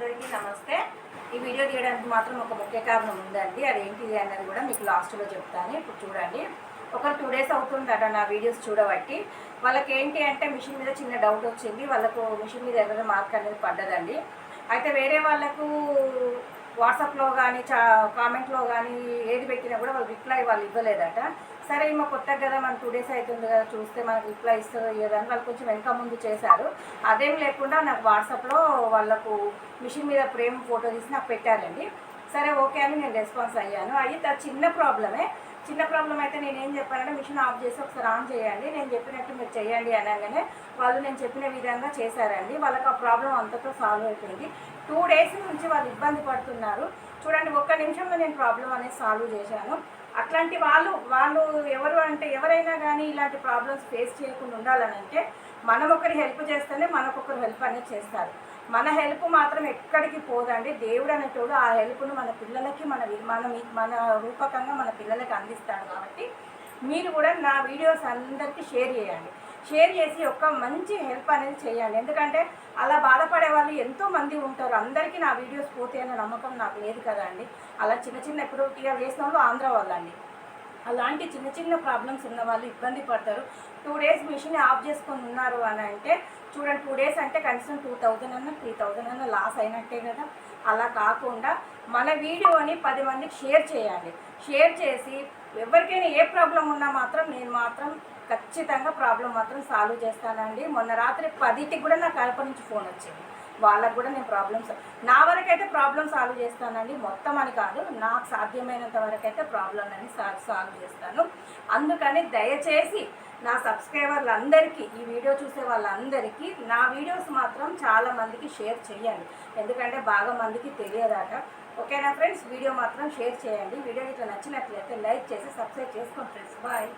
అందరికీ నమస్తే. ఈ వీడియో తీయడానికి మాత్రం ఒక ముఖ్య కారణం ఉందండి. అదేంటిది అన్నది కూడా మీకు లాస్ట్లో చెప్తాను. ఇప్పుడు చూడండి, ఒక 2 డేస్ అవుతుందట నా వీడియోస్ చూడబట్టి. వాళ్ళకి ఏంటి అంటే మిషన్ మీద చిన్న డౌట్ వచ్చింది. వాళ్ళకు మిషన్ మీద ఎర్ర మార్క్ అనేది పడ్డదండి. అయితే వేరే వాళ్ళకు వాట్సాప్లో కానీ కామెంట్లో కానీ ఏది పెట్టినా కూడా వాళ్ళు రిప్లై ఇవ్వలేదట. సరే ఈమె కొత్తగా కదా, మన 2 డేస్ అవుతుంది కదా, చూస్తే మనకు రిప్లై ఇస్తుందో ఇవ్వదని వాళ్ళు కొంచెం వెనక ముందు చేశారు. అదేం లేకుండా నాకు వాట్సాప్లో వాళ్ళకు మిషన్ మీద ప్రేమ్ ఫోటో తీసి నాకు పెట్టారండి. సరే ఓకే అని నేను రెస్పాన్స్ అయ్యాను. అయితే చిన్న ప్రాబ్లం అయితే నేను ఏం చెప్పానంటే, మిషన్ ఆఫ్ చేసి ఒకసారి ఆన్ చేయండి, నేను చెప్పినట్టు మీరు చేయండి అనగానే వాళ్ళు నేను చెప్పిన విధంగా చేశారండి. వాళ్ళకి ఆ ప్రాబ్లం అంతతో సాల్వ్ అయిపోయింది. 2 డేస్ నుంచి వాళ్ళు ఇబ్బంది పడుతున్నారు. చూడండి, ఒక్క నిమిషంలో నేను ప్రాబ్లం అనేది సాల్వ్ చేశాను. అట్లాంటి వాళ్ళు ఎవరు అంటే, ఎవరైనా కానీ ఇలాంటి ప్రాబ్లమ్స్ ఫేస్ చేయకుండా ఉండాలనంటే మనం ఒకరి హెల్ప్ చేస్తేనే మనకొకరు హెల్ప్ అనేది చేస్తారు. మన హెల్ప్ మాత్రం ఎక్కడికి పోదండి. దేవుడు అనేటోడు ఆ హెల్ప్ను మన పిల్లలకి మన రూపకంగా మన పిల్లలకి అందిస్తాడు. కాబట్టి మీరు కూడా నా వీడియోస్ అందరికీ షేర్ చేయండి. షేర్ చేసి ఒక మంచి హెల్ప్ అనేది చేయండి. ఎందుకంటే అలా బాధపడే వాళ్ళు ఎంతోమంది ఉంటారు. అందరికీ నా వీడియోస్ పోతే అనే నమ్మకం నాకు లేదు కదండి. అలా చిన్న ఇప్పుడు ఇక చేసిన వాళ్ళు ఆంధ్ర వాళ్ళండి. అలాంటి చిన్న ప్రాబ్లమ్స్ ఉన్న వాళ్ళు ఇబ్బంది పడతారు. 2 డేస్ మిషన్ ఆఫ్ చేసుకొని ఉన్నారు అని అంటే చూడండి, 2 డేస్ అంటే కనీసం 2000 అన్నా 3000 అన్నా లాస్ అయినట్టే కదా. అలా కాకుండా మన వీడియోని 10 మందికి షేర్ చేయండి. షేర్ చేసి ఎవరికైనా ఏ ప్రాబ్లం ఉన్నా మాత్రం నేను మాత్రం ఖచ్చితంగా ప్రాబ్లం మాత్రం సాల్వ్ చేస్తానండి. మొన్న రాత్రి 10కి కూడా నాకు కడప నుంచి ఫోన్ వచ్చింది. వాళ్ళకు కూడా నేను నా వరకైతే ప్రాబ్లం సాల్వ్ చేస్తానండి. మొత్తం అని కాదు, నాకు సాధ్యమైనంత వరకు అయితే ప్రాబ్లంని సాల్వ్ చేస్తాను. అందుకని దయచేసి నా సబ్స్క్రైబర్లందరికీ, ఈ వీడియో చూసే వాళ్ళందరికీ నా వీడియోస్ మాత్రం చాలామందికి షేర్ చేయండి. ఎందుకంటే బాగా మందికి తెలియదట. ఓకేనా ఫ్రెండ్స్, వీడియో మాత్రం షేర్ చేయండి. వీడియో ఇట్లా నచ్చినట్లయితే లైక్ చేసి సబ్స్క్రైబ్ చేసుకోండి ఫ్రెండ్స్. బాయ్.